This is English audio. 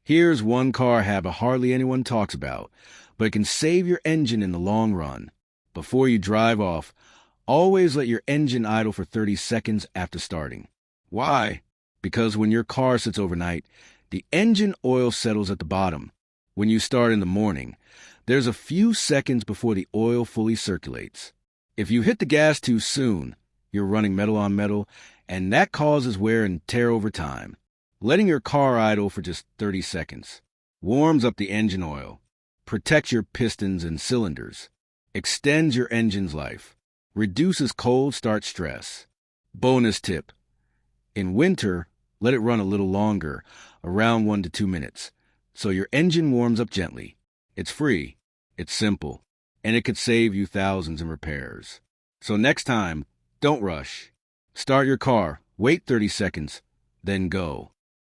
Here's one car habit hardly anyone talks about, but it can save your engine in the long run. Before you drive off, always let your engine idle for 30 seconds after starting. Why? Because when your car sits overnight, the engine oil settles at the bottom. When you start in the morning, there's a few seconds before the oil fully circulates. If you hit the gas too soon, you're running metal on metal, and that causes wear and tear over time. Letting your car idle for just 30 seconds warms up the engine oil, protects your pistons and cylinders, extends your engine's life, reduces cold start stress. Bonus tip: in winter, let it run a little longer, around 1 to 2 minutes, so your engine warms up gently. It's free, it's simple, and it could save you thousands in repairs. So next time, don't rush. Start your car, wait 30 seconds, then go.